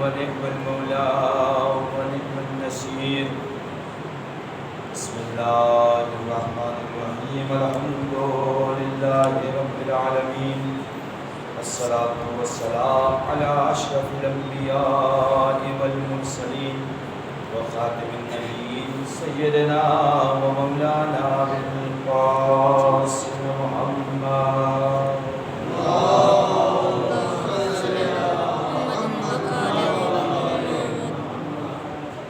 ونعم المولى ونعم النصير. بسم الله الرحمن الرحيم. الحمد لله رب العالمين. الصلاة والسلام على أشرف الأنبياء والمرسلين وخاتم النبيين سيدنا ومولانا بالقاسم محمد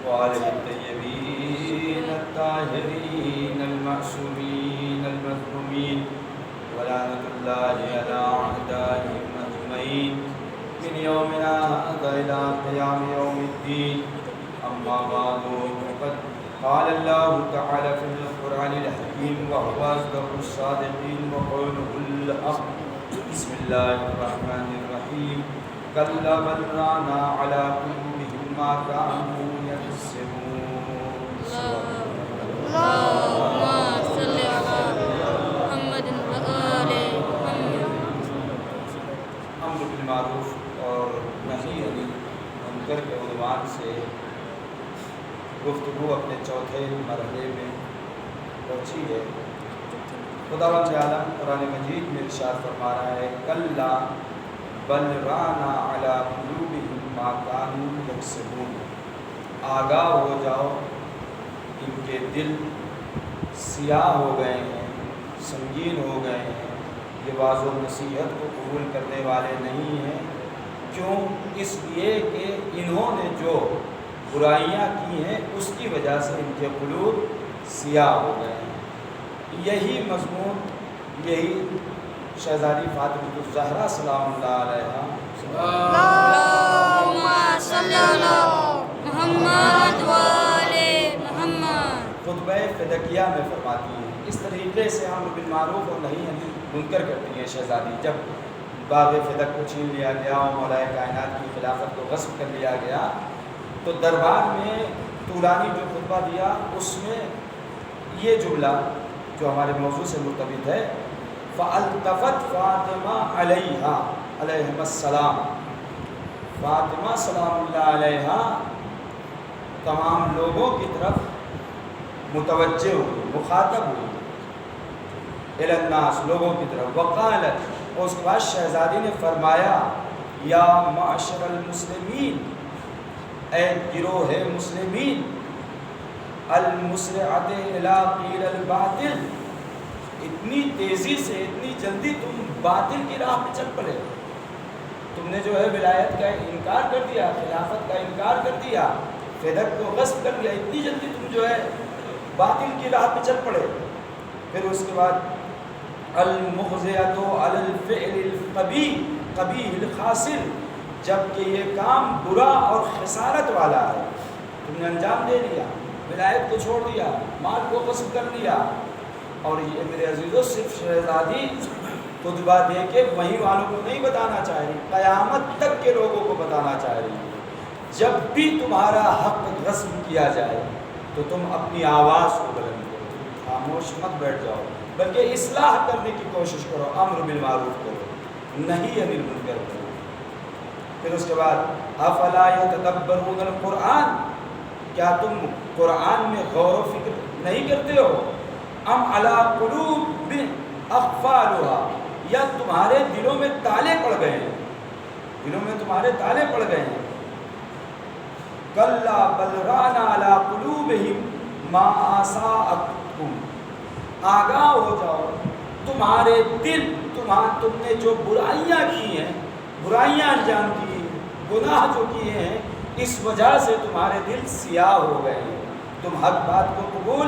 وآله الطيبين الطاهرين المعصومين المظلومين ولعنة الله على أعدائهم أجمعين من يومنا هذا إلى قيام يوم الدين. أما بعد فقد قال الله تعالى في القرآن الحكيم وهو أصدق الصادقين وقوله الحق. بسم الله الرحمن الرحيم. كلا بل ران على قلوبهم ما كانوا يكسبون. اللهم صل على محمد وآل محمد. امر بالمعروف اور نہی عن المنکر کے عنوان سے گفتگو اپنے چوتھے مرحلے میں پہنچی ہے. خداوند عالم قرآن مجید میں ارشاد فرما رہا ہے کلا بل ران علی قلوبہم ما کانوا یکسبون. آگاہ ہو جاؤ ان کے دل سیاہ ہو گئے ہیں، سنگین ہو گئے ہیں، یہ واعظ و نصیحت کو قبول کرنے والے نہیں ہیں. کیوں؟ اس لیے کہ انہوں نے جو برائیاں کی ہیں اس کی وجہ سے ان کے قلوب سیاہ ہو گئے ہیں. یہی مضمون، یہی شہزادی فاطمہ الزہرا سلام اللہ علیہا اللهم صل على محمد وآل محمد خطبہ فدکیہ میں فرماتی ہیں. اس طریقے سے امر بالمعروف اور نہی عن المنکر کرتی ہیں شہزادی. جب باغ فدق کو چھین لیا گیا اور مولا کائنات کی خلافت کو غصب کر لیا گیا تو دربار میں طولانی جو خطبہ دیا اس میں یہ جملہ جو ہمارے موضوع سے مرتبط ہے فَأَلْتَفَتْ فاطمہ علیہا علیہم السلام. فاطمہ سلام اللہ علیہا تمام لوگوں کی طرف متوجہ ہوئی، مخاطب ہوئی، الی الناس لوگوں کی طرف. وقالت، اور اس کے بعد شہزادی نے فرمایا یا معاشر المسلمین، اے گروہ مسلمین، المسرعۃ الی قیل الباطل، اتنی تیزی سے اتنی جلدی تم باطل کی راہ پہ چل پڑے. تم نے جو ہے ولایت کا انکار کر دیا، خلافت کا انکار کر دیا، فدق کو غصب کر دیا، اتنی جلدی تم جو ہے باطل کی راہ پہ چل پڑے. پھر اس کے بعد المغزیۃ علی الفعل القبیح قبیح الخاسر، جب کہ یہ کام برا اور خسارت والا ہے، تم نے انجام دے دیا، ولایت کو چھوڑ دیا، مال کو غصب کر دیا. اور یہ میرے عزیزوں صرف شہزادی خطبہ دے کے وہیں والوں کو نہیں بتانا چاہ رہی، قیامت تک کے لوگوں کو بتانا چاہ رہی. جب بھی تمہارا حق غصب کیا جائے تو تم اپنی آواز کو بلند کرو، خاموش مت بیٹھ جاؤ، بلکہ اصلاح کرنے کی کوشش کرو، امر بالمعروف کرو، نہی عن المنکر کرو. پھر اس کے بعد افلا یتدبرون القرآن، کیا تم قرآن میں غور و فکر نہیں کرتے ہو؟ ام علی قلوب اقفالها، یا تمہارے دلوں میں تالے پڑ گئے ہیں، دلوں میں تمہارے تالے پڑ گئے ہیں. کلا بل ران علی قلوبہم ما آساءتکم، آگاہ ہو جاؤ تمہارے دل، تم نے جو برائیاں کی ہیں، برائیاں انجام دی ہیں، گناہ جو کیے ہیں، اس وجہ سے تمہارے دل سیاہ ہو گئے ہیں، تم حق بات کو قبول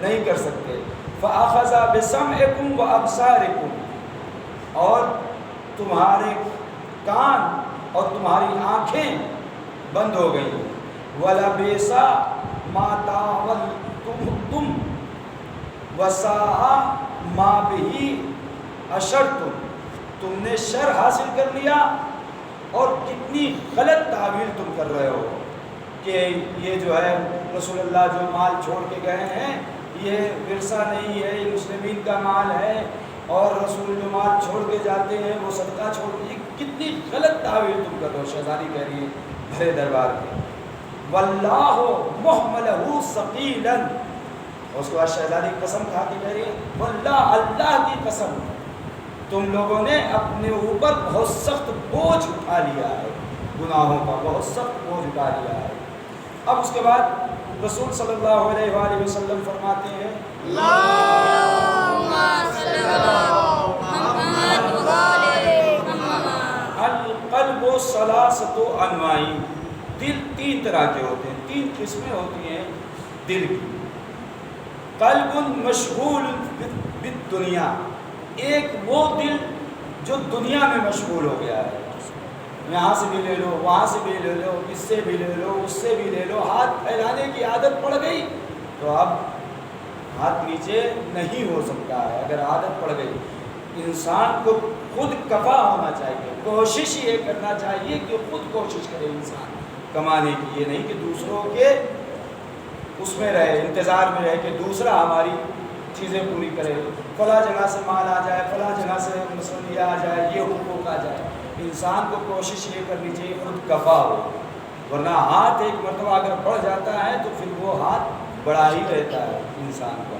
نہیں کر سکتے. فَأَخَذَ بِسَمْعِكُمْ وَأَبْصَارِكُمْ، اور تمہارے کان اور تمہاری آنکھیں بند ہو گئی. وَلَبِئْسَ مَا تَعْوَلْتُمْ وَسَاءَ مَا بِهِ أَشَرْتُمْ، تم نے شر حاصل کر لیا اور کتنی غلط تعویل تم کر رہے ہو کہ یہ جو ہے رسول اللہ جو مال چھوڑ کے گئے ہیں یہ ورثہ نہیں ہے، یہ مسلمین کا مال ہے، اور رسول جو مال چھوڑ کے جاتے ہیں وہ صدقہ چھوڑ کے، کتنی غلط تعویل تم کر رہے ہو. شہزادی کہہ رہی ہے بھرے دربار کے، واللہ محملہ ثقیلا، اس کے بعد شہزادی قسم کھا کے کہہ رہی ہے واللہ، اللہ کی قسم، تم لوگوں نے اپنے اوپر بہت سخت بوجھ اٹھا لیا ہے، گناہوں کا بہت سخت بوجھ اٹھا لیا ہے۔ اب اس کے بعد رسول صلی اللہ علیہ وآلہ وسلم فرماتے ہیں اللہم صلی اللہ محمد وآلہ محمد۔ القلب ثلاثۃ انواع، دل تین طرح کے ہوتے ہیں، تین قسمیں ہوتی ہیں دل کی۔ قلب مشغول بالدنیا، ایک وہ دل جو دنیا میں مشغول ہو گیا ہے، یہاں سے بھی لے لو، وہاں سے بھی لے لو، اس سے بھی لے لو، اس سے بھی لے لو، ہاتھ پھیلانے کی عادت پڑ گئی تو اب ہاتھ نیچے نہیں ہو سکتا ہے۔ اگر عادت پڑ گئی، انسان کو خود کفا ہونا چاہیے، کوشش یہ کرنا چاہیے کہ خود کوشش کرے انسان کمانے کی، یہ نہیں کہ دوسروں کے اس میں رہے، انتظار میں رہے کہ دوسرا ہماری چیزیں پوری کرے، فلاں جگہ سے مال آ جائے، فلاں جگہ سے مسئلہ آ جائے، یہ حقوق آ جائے۔ انسان کو کوشش یہ کرنی چاہیے خود کفا ہو، ورنہ ہاتھ ایک مرتبہ اگر بڑھ جاتا ہے تو پھر وہ ہاتھ بڑا ہی رہتا ہے انسان کا۔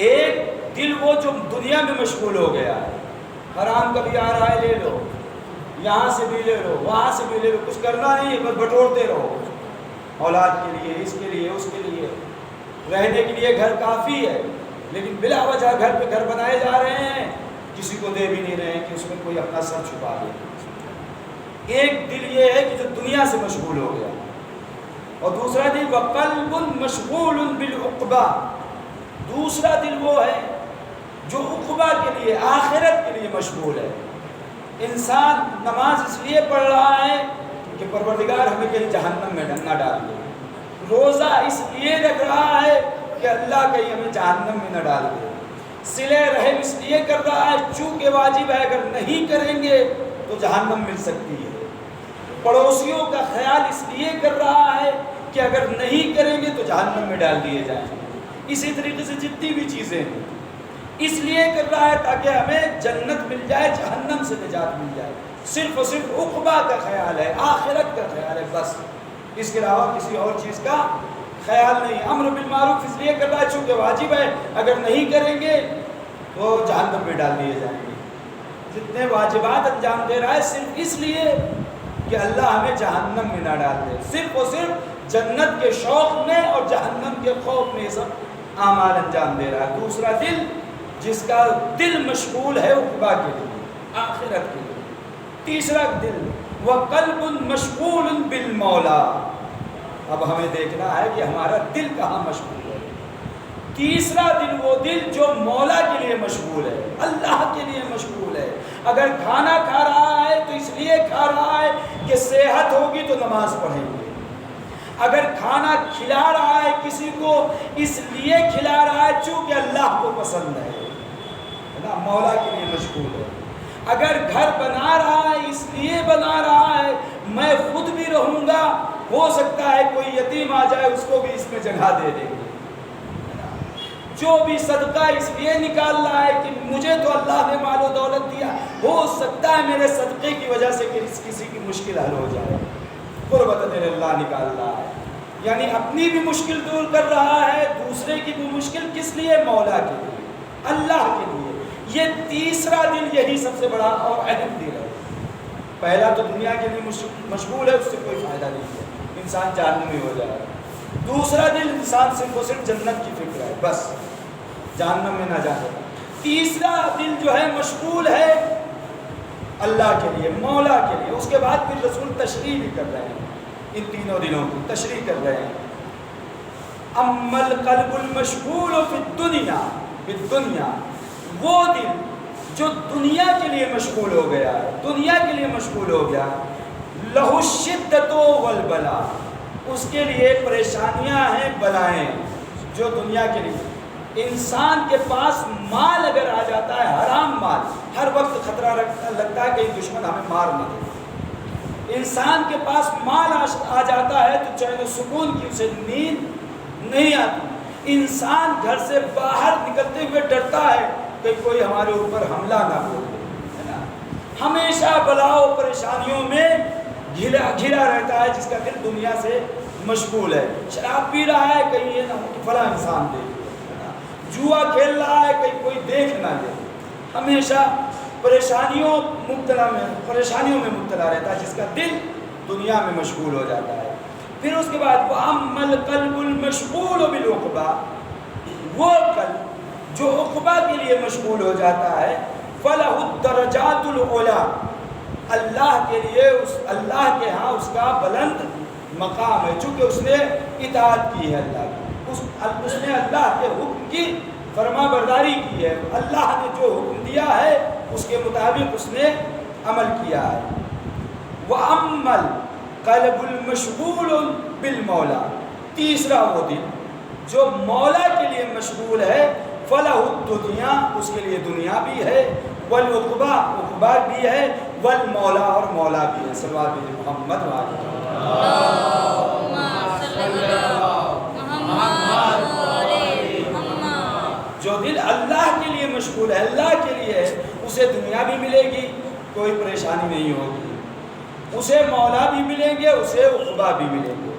ایک دل وہ جو دنیا میں مشغول ہو گیا ہے، حرام کبھی آ رہا ہے لے لو، یہاں سے بھی لے لو، وہاں سے بھی لے لو، کچھ کرنا نہیں ہے، بس بٹورتے رہو، اولاد کے لیے، اس کے لیے، اس کے لیے، رہنے کے لیے گھر کافی ہے، لیکن بلا وجہ گھر پہ گھر بنائے جا رہے ہیں، کسی کو دے بھی نہیں رہے ہیں کہ اس میں کوئی اپنا سر چھپا دے۔ ایک دل یہ ہے کہ جو دنیا سے مشغول ہو گیا، اور دوسرا دل وقلب مشغول بالعقبہ، دوسرا دل وہ ہے جو عقبہ کے لیے، آخرت کے لیے مشغول ہے۔ انسان نماز اس لیے پڑھ رہا ہے کہ پروردگار ہمیں کہیں جہنم میں نہ ڈال دے، روزہ اس لیے رکھ رہا ہے کہ اللہ کہیں ہمیں جہنم میں نہ ڈال دے، صلہ رحم اس لیے کر رہا ہے چونکہ واجب ہے، اگر نہیں کریں گے تو جہنم مل سکتی ہے، پڑوسیوں کا خیال اس لیے کر رہا ہے کہ اگر نہیں کریں گے تو جہنم میں ڈال دیے جائیں گے۔ اسی طریقے سے جتنی بھی چیزیں ہیں اس لیے کر رہا ہے تاکہ ہمیں جنت مل جائے، جہنم سے نجات مل جائے، صرف اور صرف عقبہ کا خیال ہے، آخرت کا خیال ہے، بس اس کے علاوہ کسی اور چیز کا خیال نہیں۔ امر بالمعروف اس لیے کر رہا ہے چونکہ واجب ہے، اگر نہیں کریں گے تو جہنم میں ڈال دیے جائیں گے۔ جتنے واجبات انجام دے رہا ہے صرف اس لیے کہ اللہ ہمیں جہنم میں نہ ڈال دے، صرف اور صرف جنت کے شوق میں اور جہنم کے خوف میں سب اعمال انجام دے رہا ہے۔ دوسرا دل جس کا دل مشغول ہے عقبہ کے لیے، آخرت کے لیے۔ تیسرا دل وقلب مشغول بالمولا، اب ہمیں دیکھنا ہے کہ ہمارا دل کہاں مشغول ہے۔ تیسرا دل وہ دل جو مولا کے لیے مشغول ہے، اللہ کے لیے مشغول ہے۔ اگر کھانا کھا رہا ہے تو اس لیے کھا رہا ہے کہ صحت ہوگی تو نماز پڑھیں گے، اگر کھانا کھلا رہا ہے کسی کو اس لیے کھلا رہا ہے چونکہ اللہ کو پسند ہے نا، مولا کے لیے مشغول ہے۔ اگر گھر بنا رہا ہے اس لیے بنا رہا ہے میں خود بھی رہوں گا، ہو سکتا ہے کوئی یتیم آ جائے اس کو بھی اس میں جگہ دے دیں گے۔ جو بھی صدقہ اس لیے نکال رہا ہے کہ مجھے تو اللہ نے مال و دولت دیا، ہو سکتا ہے میرے صدقے کی وجہ سے کسی کی مشکل حل ہو جائے، قربت دل اللہ نکال رہا ہے، یعنی اپنی بھی مشکل دور کر رہا ہے، دوسرے کی بھی مشکل کس لیے؟ مولا کے لیے، اللہ کے لیے۔ یہ تیسرا دل یہی سب سے بڑا اور اہم دل ہے۔ پہلا تو دنیا کے لیے مشغول ہے، اس سے کوئی فائدہ نہیں ہے، انسان جہنمی ہو جائے گا۔ دوسرا دل انسان صرف اور صرف جنت کی فکر ہے، بس جہنم میں نہ جائے گا۔ تیسرا دل جو ہے مشغول ہے اللہ کے لیے، مولا کے لیے۔ اس کے بعد پھر رسول تشریح بھی کر رہے ہیں، ان تینوں دلوں کی تشریح کر رہے ہیں۔ اما القلب المشغول فی الدنیا، بالدنیا، وہ دل جو دنیا کے لیے مشغول ہو گیا ہے، دنیا کے لیے مشغول ہو گیا، لہ الشدۃ والبلاء، اس کے لیے پریشانیاں ہیں، بلائیں جو دنیا کے لیے۔ انسان کے پاس مال اگر آ جاتا ہے، حرام مال، ہر وقت خطرہ لگتا ہے کہ دشمن ہمیں مار نہ دے۔ انسان کے پاس مال آ جاتا ہے تو چین و سکون کی اسے نیند نہیں آتی۔ انسان گھر سے باہر نکلتے ہوئے ڈرتا ہے کہ کوئی ہمارے اوپر حملہ نہ ہو، ہے نا۔ ہمیشہ بلاؤ پریشانیوں میں گھرا رہتا ہے، جس کا دل دنیا سے مشغول ہے. شراب پی رہا ہے، کہیں یہ نہ ہو کہ فلاں انسان دیکھ لے، جوا کھیل رہا ہے کہیں کوئی دیکھ نہ لے، ہمیشہ پریشانیوں میں مبتلا رہتا ہے، جس کا دل دنیا میں مشغول ہو جاتا ہے. پھر اس کے بعد وَأَمَّا الْقَلْبُ الْمَشْغُولُ بِالْعُقْبَى، وہ قلب جو عقبہ کے لیے مشغول ہو جاتا ہے، فَلَهُ الدَّرَجَاتُ الْعُلَىٰ، اللہ کے لیے اللہ کے ہاں اس کا بلند مقام ہے، چونکہ اس نے اطاعت کی ہے اللہ کی، اس نے اللہ کے حکم کی فرما برداری کی ہے، اللہ نے جو حکم دیا ہے اس کے مطابق اس نے عمل کیا ہے. وَأَمَّا الْقَلْبُ الْمَشْغُولُ بِالْمَوْلَىٰ، تیسرا وہ دل جو مولا کے لیے مشغول ہے، فَلَهُ الدُّنْيَا، اس کے لیے دنیا بھی ہے، وَالْعُقْبَىٰ، عقبہ بھی ہے، وَالْمَوْلَىٰ، اور مولا بھی ہے. صلوات محمد وعلیہ اللهم صل على محمد وعلى محمد. جو دل اللہ کے لیے مشغول ہے، اللہ کے لیے ہے، اسے دنیا بھی ملے گی، کوئی پریشانی نہیں ہوگی، اسے مولا بھی ملیں گے، اسے عقبہ بھی ملیں گے.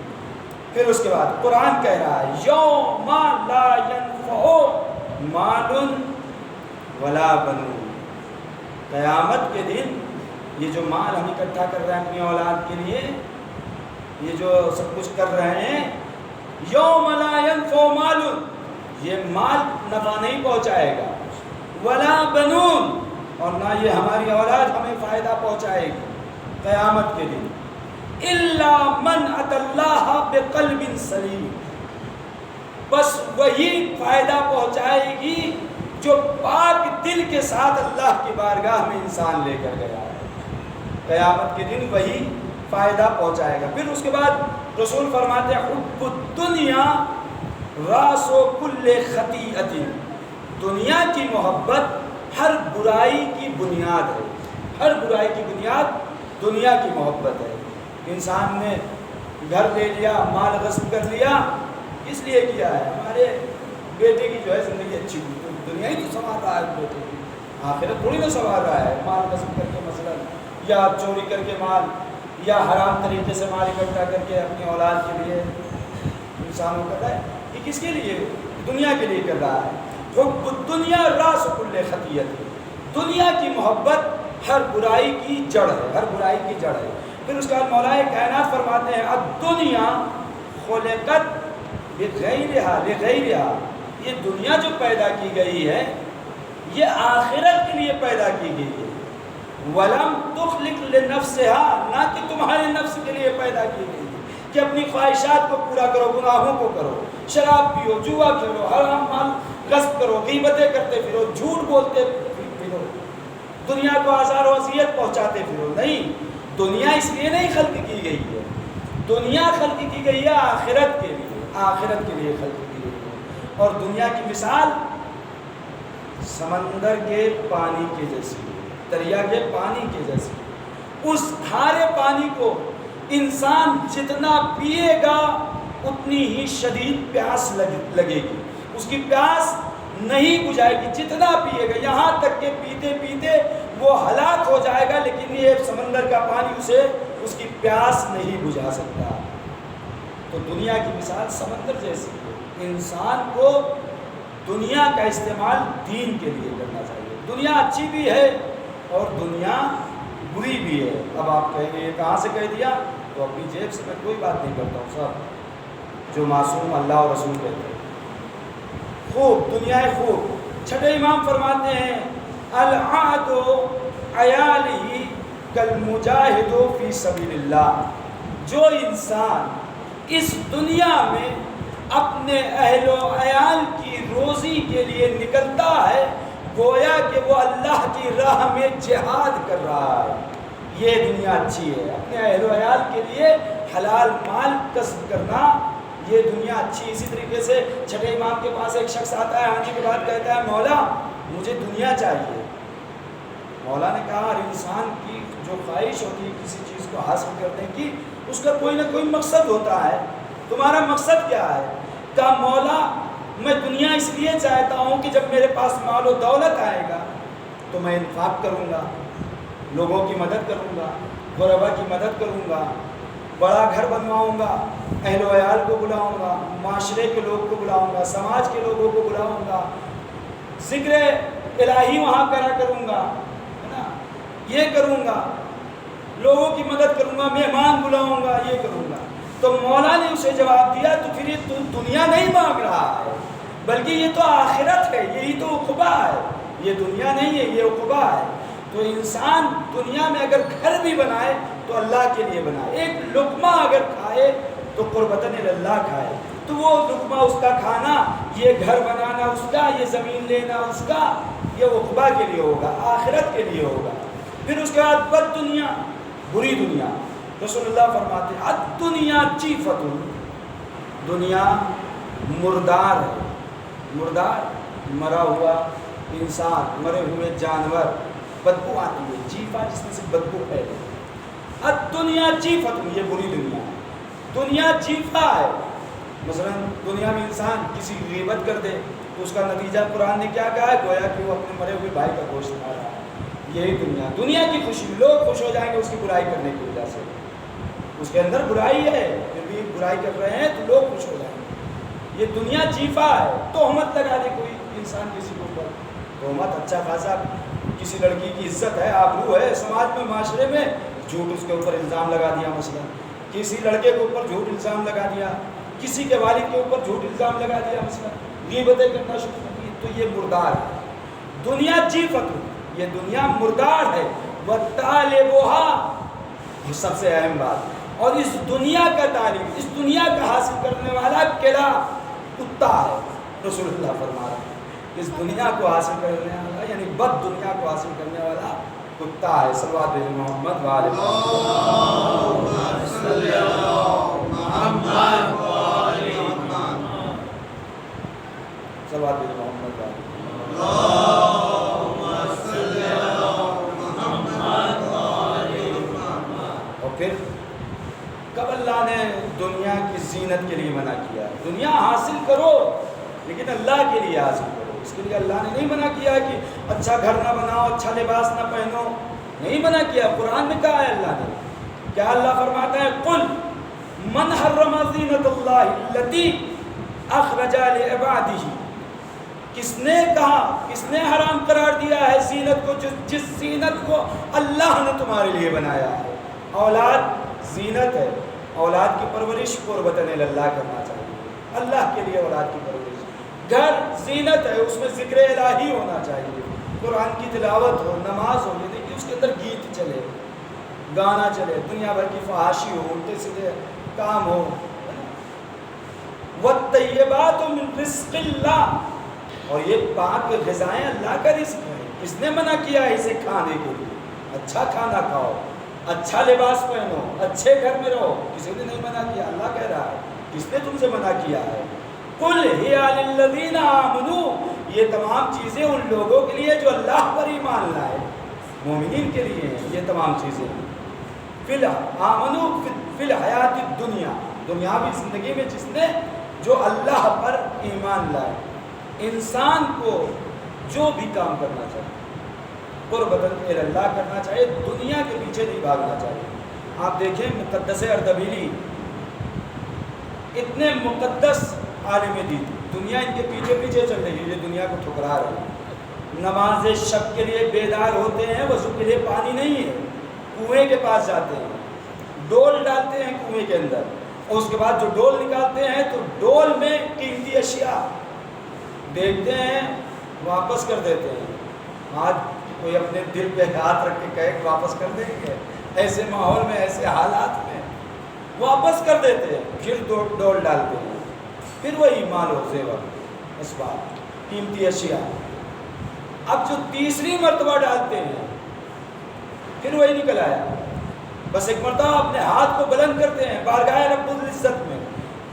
پھر اس کے بعد قرآن کہہ رہا ہے یوم لا ينفع مال ولا بنون، قیامت کے دن یہ جو مال ہم اکٹھا کر رہے ہیں اپنی اولاد کے لیے، یہ جو سب کچھ کر رہے ہیں، یوم لا ينفع مال، یہ مال نفع نہیں پہنچائے گا، ولا بنون، اور نہ یہ ہماری اولاد ہمیں فائدہ پہنچائے گی قیامت کے دن، الا من اتى الله بقلب سلیم، بس وہی فائدہ پہنچائے گی جو پاک دل کے ساتھ اللہ کی بارگاہ میں انسان لے کر گیا ہے، قیامت کے دن وہی فائدہ پہنچائے گا. پھر اس کے بعد رسول فرماتے ہیں حب الدنیا راس کل خطیئۃ، دنیا کی محبت ہر برائی کی بنیاد ہے، ہر برائی کی بنیاد دنیا کی محبت ہے. انسان نے گھر لے لیا، مال غصب کر لیا، اس لیے کیا ہے ہمارے بیٹے کی جو ہے زندگی اچھی ہوئی، تو دنیا ہی تو سنوار رہا ہے بیٹے کی، آخرت تھوڑی نہ سنوار رہا ہے. مال غصب کر کے مثلا، یا چوری کر کے مال، یا حرام طریقے سے مال اکٹھا کر کے اپنی اولاد کے لیے انسان کو کرتا ہے، یہ کس کے لیے؟ دنیا کے لیے کر رہا ہے. حب الدنیا راس کل خطیئۃ، دنیا کی محبت ہر برائی کی جڑ ہے، ہر برائی کی جڑ ہے. پھر اس کے بعد مولا کائنات فرماتے ہیں الدنیا خلقت بغیرہا لغیرہا، یہ دنیا جو پیدا کی گئی ہے یہ آخرت کے لیے پیدا کی گئی ہے. ولم تخلق لنفسها، نہ کہ تمہارے نفس کے لیے پیدا کی گئی ہے کہ اپنی خواہشات کو پورا کرو، گناہوں کو کرو، شراب پیو، جوا کھیلو، حرام مال غصب کرو، غیبتیں کرتے پھرو، جھوٹ بولتے پھرو، دنیا کو آزار و اذیت پہنچاتے پھرو. نہیں، دنیا اس لیے نہیں خلق کی گئی ہے، دنیا خلق کی گئی ہے آخرت کے لیے، آخرت کے لیے خلق کی گئی ہے. اور دنیا کی مثال سمندر کے پانی کے جیسی، دریا کے پانی کے جیسی. اس کھارے پانی کو انسان جتنا پیے گا اتنی ہی شدید پیاس لگے گی، اس کی پیاس نہیں بجھائے گی جتنا پیے گا، یہاں تک کہ پیتے پیتے وہ ہلاک ہو جائے گا، لیکن یہ سمندر کا پانی اسے اس کی پیاس نہیں بجھا سکتا. تو دنیا کی مثال سمندر جیسی ہے. انسان کو دنیا کا استعمال دین کے لیے کرنا چاہیے. دنیا اچھی بھی ہے اور دنیا بری بھی ہے. اب آپ کہیں گے یہ کہاں سے کہہ دیا؟ تو اپنی جیب سے میں کوئی بات نہیں کرتا ہوں صاحب، جو معصوم اللہ اور رسول کہتے ہیں. خوب دنیا ہے خوب. چھٹے امام فرماتے ہیں العہد عیالہ کالمجاہد فی سبیل اللہ، جو انسان اس دنیا میں اپنے اہل و عیال کی روزی کے لیے نکلتا ہے گویا کہ وہ اللہ کی راہ میں جہاد کر رہا ہے. یہ دنیا اچھی ہے، اپنے اہل و عیال کے لیے حلال مال کسب کرنا، یہ دنیا اچھی. اسی طریقے سے چھٹے امام کے پاس ایک شخص آتا ہے، آنے کے بعد کہتا ہے مولا مجھے دنیا چاہیے. مولا نے کہا ہر انسان کی جو خواہش ہوتی ہے کسی چیز کو حاصل کرنے کی، اس کا کوئی نہ کوئی مقصد ہوتا ہے. تمہارا مقصد کیا ہے؟ کہا مولا میں دنیا اس لیے چاہتا ہوں کہ جب میرے پاس مال و دولت آئے گا تو میں انفاق کروں گا، لوگوں کی مدد کروں گا، غربا کی مدد کروں گا، بڑا گھر بنواؤں گا، اہل و عیال کو بلاؤں گا، معاشرے کے لوگ کو بلاؤں گا، سماج کے لوگوں کو بلاؤں گا، ذکر الہی وہاں کرا کروں گا، ہے نا، یہ کروں گا، لوگوں کی مدد کروں گا، مہمان بلاؤں گا، یہ کروں گا۔ تو مولا نے اسے جواب دیا تو پھر یہ تو دنیا نہیں مانگ رہا ہے، بلکہ یہ تو آخرت ہے، یہی تو عقبہ ہے، یہ دنیا نہیں ہے، یہ عقبہ ہے۔ تو انسان دنیا میں اگر گھر بھی بنائے تو اللہ کے لیے بنائے، ایک لقمہ اگر کھائے تو قربتاً اللہ کھائے، تو وہ لقمہ اس کا کھانا، یہ گھر بنانا اس کا، یہ زمین لینا اس کا، یہ عقبہ کے لیے ہوگا، آخرت کے لیے ہوگا۔ پھر اس کے بعد بد دنیا، بری دنیا، رسول اللہ فرماتے ہیں الدنیا جیفۃ، دنیا مردار ہے، مردار مرا ہوا انسان، مرے ہوئے جانور، بدبو آتی ہے، جیفا جس میں سے بدبو ہے، الدنیا جیفۃ، یہ بری دنیا ہے، دنیا جیفا ہے۔ مثلا دنیا میں انسان کسی کی غیبت کر دے تو اس کا نتیجہ قرآن نے کیا کہا ہے؟ گویا کہ وہ اپنے مرے ہوئے بھائی کا گوشت کھا رہا ہے۔ یہی دنیا کی خوشی، لوگ خوش ہو جائیں گے اس کی برائی کرنے کی وجہ سے، اس کے اندر برائی ہے پھر بھی برائی کر رہے ہیں تو لوگ خوش ہو جائیں گے، یہ دنیا جیفا ہے۔ تہمت لگا دے کوئی انسان کسی کے اوپر، تہمت اچھا خاصا، کسی لڑکی کی عزت ہے، آبرو ہے سماج میں، معاشرے میں، جھوٹ اس کے اوپر الزام لگا دیا، مثلا کسی لڑکے کے اوپر جھوٹ الزام لگا دیا، کسی کے والد کے اوپر جھوٹ الزام لگا دیا، مثلا غیبتیں کرنا شروع کر دی، تو یہ مردار ہے، دنیا جیفت، یہ دنیا مردار ہے۔ وَطَالِبُهَا، یہ سب سے اہم بات، اور اس دنیا کا طالب، اس دنیا کا حاصل کرنے والا کلا، کتا ہے، رسول اللہ فرما رہے ہیں اس دنیا کو حاصل کرنے والا، یعنی بد دنیا کو حاصل کرنے والا کتا ہے۔ صلوات محمد وآل محمد، صلی اللہ محمد وآل محمد، صلوات محمد وآل محمد۔ اور پھر کب اللہ نے دنیا کی زینت کے لیے منع کیا؟ دنیا حاصل کرو لیکن اللہ کے لیے حاصل کرو، اس کے لیے اللہ نے نہیں منع کیا کہ اچھا گھر نہ بناؤ، اچھا لباس نہ پہنو، نہیں منع کیا، قرآن میں کہا ہے اللہ نے، کیا اللہ فرماتا ہے قل من حرم زینت اللہ التی اخرج لعبادہ، کس نے کہا، کس نے حرام قرار دیا ہے زینت کو، جس زینت کو اللہ نے تمہارے لیے بنایا ہے۔ اولاد زینت ہے، اولاد کی پرورش قربتاً اللہ کرنا چاہیے، اللہ کے لیے اولاد کی پرورش۔ گھر زینت ہے، اس میں ذکر الہی ہونا چاہیے، قرآن کی تلاوت ہو، نماز ہو، یہ دیکھیے اس کے اندر گیت چلے، گانا چلے، دنیا بھر کی فحاشی ہو، الٹے سیدھے کام ہو۔ وَالطَّيِّبَاتُ مِن رِزْقِ اللَّهِ، اور یہ پاک غذائیں اللہ کا رزق ہے، کس نے منع کیا ہے اسے کھانے کے لیے؟ اچھا کھانا کھاؤ، اچھا لباس پہنو، اچھے گھر میں رہو، کسی نے نہیں منع کیا، اللہ کہہ رہا ہے، کس نے تم سے منع کیا ہے؟ قُلْ هِيَ لِلَّذِينَ آمَنُوا، یہ تمام چیزیں ان لوگوں کے لیے جو اللہ پر ایمان لائے، مومنین کے لیے ہیں یہ تمام چیزیں۔ آمنوا فی الحیات الدنیا، دنیاوی زندگی میں جس نے، جو اللہ پر ایمان لائے، انسان کو جو بھی کام کرنا چاہیے قربتاً اللہ کرنا چاہیے، دنیا کے پیچھے نہیں بھاگنا چاہیے۔ آپ دیکھیں مقدس اردبیلی، اتنے مقدس عالم دین، دنیا ان کے پیچھے پیچھے چل رہی ہے، یہ دنیا کو ٹھکرا رہے ہیں۔ نماز شب کے لیے بیدار ہوتے ہیں، وضو کے لیے پانی نہیں ہے، کنویں کے پاس جاتے ہیں، ڈول ڈالتے ہیں کنویں کے اندر، اور اس کے بعد جو ڈول نکالتے ہیں تو ڈول میں قیمتی اشیاء دیکھتے ہیں، واپس کر دیتے ہیں۔ آج کوئی اپنے دل پہ ہاتھ رکھ کے کہے کہ واپس کر دیں گے، ایسے ماحول میں، ایسے حالات میں واپس کر دیتے ہیں، پھر ڈول ڈالتے ہیں، پھر وہی مال و زیور، اسباب، قیمتی اشیاء۔ اب جو تیسری مرتبہ ڈالتے ہیں پھر وہی نکل آیا، بس ایک مرتبہ اپنے ہاتھ کو بلند کرتے ہیں بارگاہ رب العزت میں،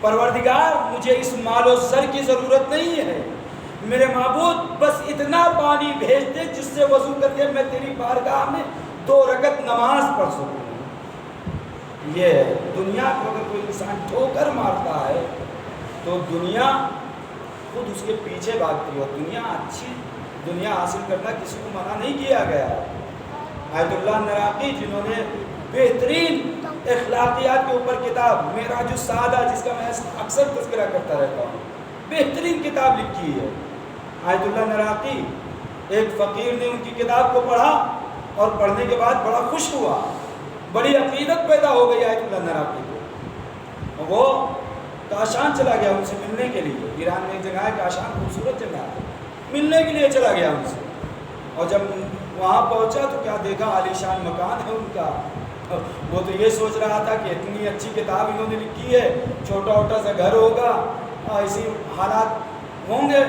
پروردگار مجھے اس مال و زر کی ضرورت نہیں ہے، میرے معبود بس اتنا پانی بھیج دے جس سے وضو کر کے میں تیری بارگاہ میں 2 رکعت نماز پڑھ سکوں۔ یہ ہے دنیا کو اگر کوئی انسان ٹھوکر مارتا ہے تو دنیا خود اس کے پیچھے بھاگتی ہے، اور دنیا اچھی دنیا حاصل کرنا کسی کو منع نہیں کیا گیا ہے۔ آیت اللہ نراقی جنہوں نے بہترین اخلاقیات کے اوپر کتاب معراج السعادہ، جس کا میں اکثر تذکرہ کرتا رہتا ہوں، بہترین کتاب لکھی ہے آیت اللہ نراقی۔ ایک فقیر نے ان کی کتاب کو پڑھا اور پڑھنے کے بعد بڑا خوش ہوا، بڑی عقیدت پیدا ہو گئی آیت اللہ نراقی کو، اور وہ کاشان چلا گیا ان سے ملنے کے لیے۔ ایران میں ایک جگہ ہے کاشان، خوبصورت جگہ ہے، ملنے کے لیے چلا گیا ان سے، اور جب وہاں پہنچا تو کیا دیکھا، عالیشان مکان ہے ان کا۔ وہ تو یہ سوچ رہا تھا کہ اتنی اچھی کتاب انہوں نے لکھی ہے، چھوٹا چھوٹا سا گھر ہوگا، ایسی حالات ہوں گے،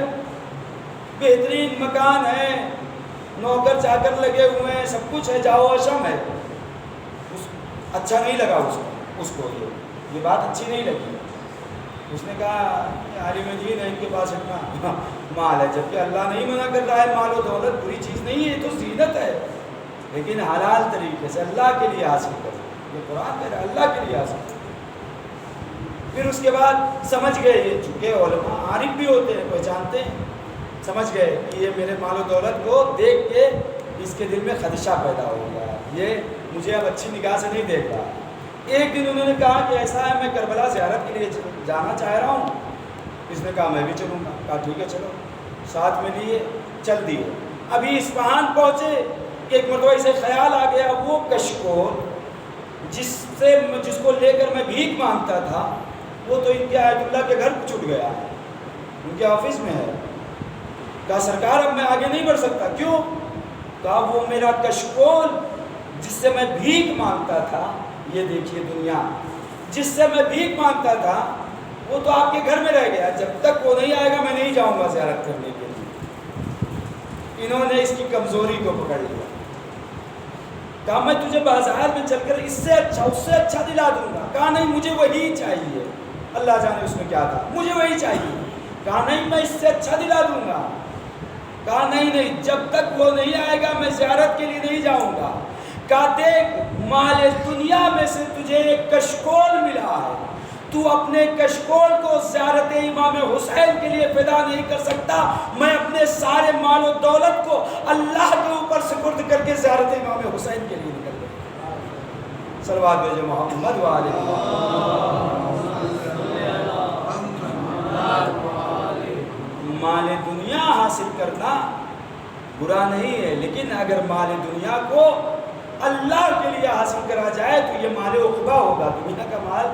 بہترین مکان ہے، نوکر چاکر لگے ہوئے ہیں، سب کچھ ہے، جاؤ اشم ہے۔ اچھا نہیں لگا اس کو یہ بات اچھی نہیں لگی۔ اس نے کہا کہ عالم دین ہے، ان کے پاس اتنا مال ہے، جبکہ اللہ نہیں منع کر رہا ہے مال و دولت بری چیز نہیں ہے، یہ تو زینت ہے، لیکن حلال طریقے سے اللہ کے لیے حاصل کرو، یہ قرآن کہہ رہا ہے اللہ کے لیے حاصل کرو۔ پھر اس کے بعد سمجھ گئے، یہ چونکہ علماء عارف بھی ہوتے ہیں، پہچانتے ہیں، سمجھ گئے کہ یہ میرے مال و دولت کو دیکھ کے اس کے دل میں خدشہ پیدا ہو گیا ہے، یہ مجھے اب اچھی نگاہ سے نہیں دیکھ رہا۔ ایک دن انہوں نے کہا کہ ایسا ہے میں کربلا زیارت کے لیے جانا چاہ رہا ہوں۔ اس نے کہا میں بھی چلوں گا۔ کہا ٹھیک ہے چلو، ساتھ میں لیے چل دیے۔ ابھی اصفہان پہنچے کہ ایک مرتبہ اسے خیال آ گیا، وہ کشکول جس کو لے کر میں بھیک مانگتا تھا، وہ تو ان کے آیت اللہ کے گھر چھوٹ گیا ہے، ان کے آفس میں ہے۔ کہا سرکار اب میں آگے نہیں بڑھ سکتا۔ کیوں؟ کہا وہ میرا کشکول جس سے میں بھیک مانگتا تھا، یہ دیکھیے دنیا، جس سے میں بھیک مانگتا تھا وہ تو آپ کے گھر میں رہ گیا، جب تک وہ نہیں آئے گا میں نہیں جاؤں گا زیارت کرنے کے لیے۔ انہوں نے اس کی کمزوری کو پکڑ لیا، کہا میں تجھے بازار میں چل کر اس سے اچھا دلا دوں گا۔ کہا نہیں مجھے وہی چاہیے، اللہ جانے اس میں کیا تھا، مجھے وہی چاہیے۔ کہا نہیں میں اس سے اچھا دلا دوں گا۔ کہا نہیں جب تک وہ نہیں آئے گا میں زیارت کے لیے نہیں جاؤں گا۔ کہا دیکھ مال دنیا میں سے تجھے ایک کشکول ملا ہے، تو اپنے کشکول کو زیارت امام حسین کے لیے فدا نہیں کر سکتا، میں اپنے سارے مال و دولت کو اللہ کے اوپر سپرد کر کے زیارت امام حسین کے لیے نکل گیا۔ صلوات بھیجو محمد وعلیہ مال دنیا حاصل کرنا برا نہیں ہے، لیکن اگر مال دنیا کو اللہ کے لیے حاصل کرا جائے تو یہ مال عقبہ ہوگا، دنیا کا مال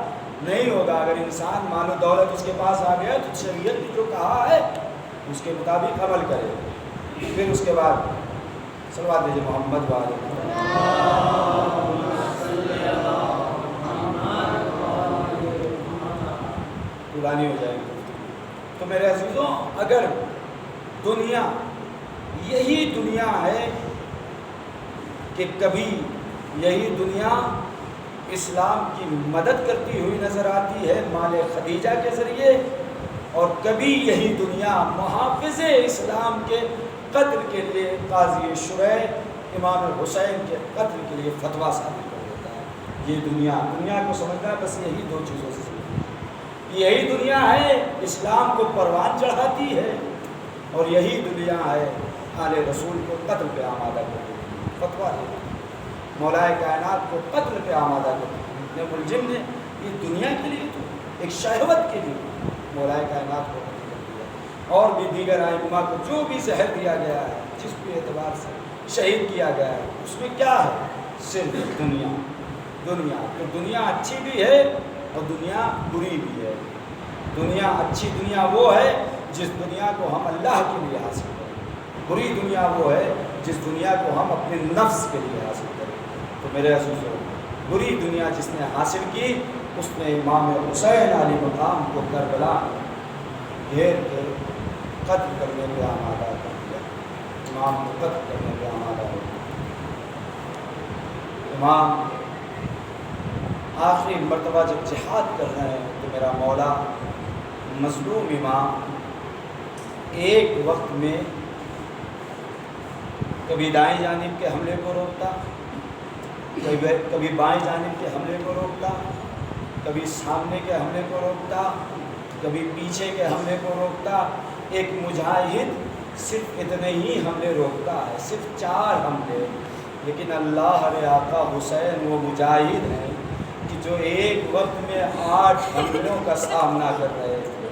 نہیں ہوگا۔ اگر انسان مال و دولت اس کے پاس آ گیا تو شریعت نے جو کہا ہے اس کے مطابق عمل کرے۔ پھر اس کے بعد صلوات بھیجو محمد وعلیہ پرانی ہو جائے گی۔ تو میرے عزیزوں، اگر دنیا یہی دنیا ہے کہ کبھی یہی دنیا اسلام کی مدد کرتی ہوئی نظر آتی ہے مال خدیجہ کے ذریعے، اور کبھی یہی دنیا محافظ اسلام کے قتل کے لیے قاضی شرح امام حسین کے قتل کے لیے فتویٰ صادر کر دیتا ہے۔ یہ دنیا کو سمجھنا ہے بس یہی دو چیزوں سے، یہی دنیا ہے اسلام کو پروان چڑھاتی ہے، اور یہی دنیا ہے آل رسول کو قتل پہ آمادہ کرتی ہے، فتویٰ دیتی ہے، مولائے کائنات کو قتل پہ آمادہ کرتی ہے۔ ابن ملجم نے یہ دنیا کے لیے تو ایک شہوت کے لیے مولائے کائنات کو قتل کر دیا، اور بھی دیگر ائمہ کو جو بھی زہر دیا گیا ہے، جس بھی اعتبار سے شہید کیا گیا ہے، اس میں کیا ہے؟ صرف دنیا۔ تو دنیا اچھی بھی ہے اور دنیا بری بھی ہے۔ دنیا اچھی دنیا وہ ہے جس دنیا کو ہم اللہ کے لیے حاصل کریں، بری دنیا وہ ہے جس دنیا کو ہم اپنے نفس کے لیے حاصل کریں۔ تو میرے عزیزو، بری دنیا جس نے حاصل کی اس نے امام حسین علی مقام کو کربلا گھیر کے قتل کرنے پہ آمادہ کر دیا، امام کو قتل کرنے پہ آمادہ ہو گیا۔ امام آخری مرتبہ جب جہاد کر رہے ہیں تو میرا مولا مظلوم امام ایک وقت میں کبھی دائیں جانب کے حملے کو روکتا، کبھی بائیں جانب کے حملے کو روکتا، کبھی سامنے کے حملے کو روکتا، کبھی پیچھے کے حملے کو روکتا۔ ایک مجاہد صرف اتنے ہی حملے روکتا ہے، صرف 4 حملے، لیکن اللہ ہمارے آقا حسین وہ مجاہد ہیں کہ جو ایک وقت میں 8 حملوں کا سامنا کر رہے تھے۔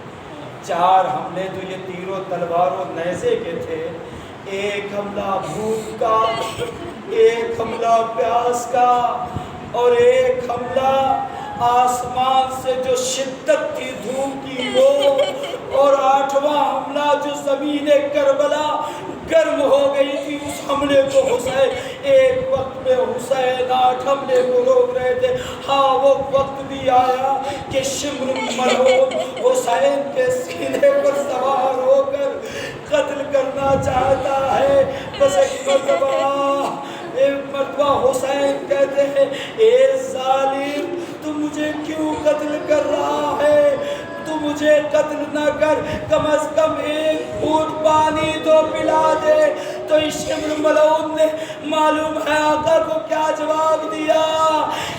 4 حملے تو یہ تیر و تلوار و نیزے کے تھے، ایک حملہ بھوک کا، ایک حملہ پیاس کا، اور ایک حملہ آسمان سے جو شدت کی دھوپ کی وہ، اور 8واں حملہ جو زمین کربلا گرم ہو گئی تھی اس حملے کو حسین ایک وقت میں حسین 8 حملے کو روک رہے تھے۔ ہاں وہ وقت بھی آیا کہ شمر ملعون حسین کے سینے پر سوار ہو کر قتل کرنا چاہتا ہے، بس ایک مرتبہ حسین کہتے ہیں اے ظالم تو مجھے کیوں قتل کر رہا ہے؟ تو مجھے قتل نہ کر، کم از کم ایک گھونٹ پانی تو پلا دے۔ تو شمر ملعون نے معلوم ہے آقا کو کیا جواب دیا،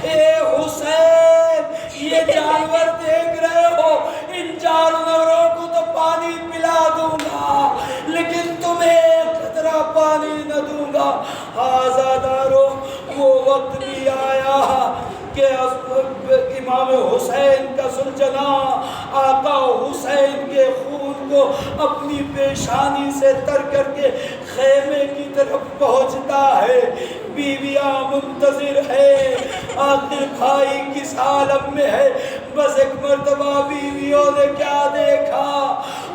اے حسین یہ جانور دیکھ رہے ہو، ان جانوروں کو تو پانی پلا دوں گا لیکن تمہیں ایک قطرہ پانی نہ دوں گا۔ آزادارو وہ وقت بھی آیا کہ امام حسین کا ذوالجناح آقا حسین کے خون کو اپنی پیشانی سے تر کر کے خیمے کی طرف پہنچتا ہے، بیویاں منتظر ہے، آخر بھائی کس عالم میں ہے۔ بس ایک مرتبہ بیویوں نے کیا دیکھا،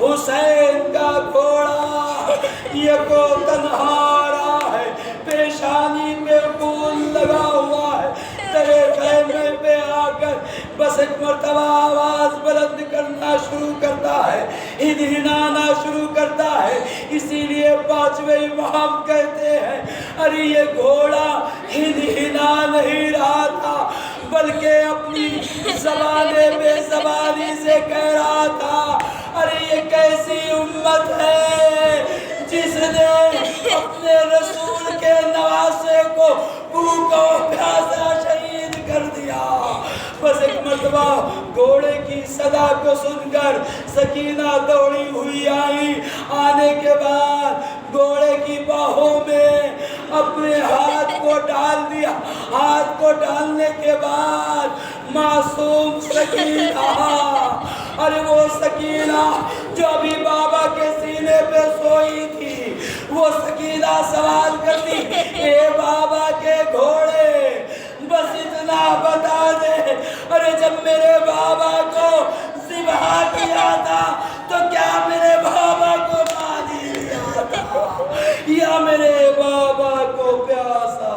حسین کا گھوڑا یہ کو تنہا آ رہا ہے، پیشانی پہ خون لگا ہوا ہے، تیرے خیمے پہ آ کر بس ایک مرتبہ آواز بلند کرنا شروع کرتا ہے، ہنہنانا شروع کرتا ہے۔ اسی لیے 5ویں امام کہتے ہیں ارے یہ گھوڑا ہنہنا نہیں رہا تھا بلکہ اپنی زبان بے زبانی سے کہہ رہا تھا ارے یہ کیسی امت ہے جس نے اپنے رسول کے نواسے کو بھوکا پیاسا شہید کر دیا۔ بس ایک مرتبہ گھوڑے کی صدا کو سن کر سکینہ دوڑی ہوئی آئی، آنے کے بعد گھوڑے کی باہوں میں اپنے ہاتھ کو ڈال دیا، ہاتھ کو ڈالنے کے بعد معصوم سکینہ، ارے وہ سکینہ جو ابھی بابا کے سینے پہ سوئی تھی، وہ سکینہ سوال کرتی اے بابا کے گھوڑے بس اتنا بتا دے، ارے جب میرے بابا کو ذبح کیا تھا تو کیا میرے بابا کو پانی دیا تھا یا میرے بابا کو پیاسا؟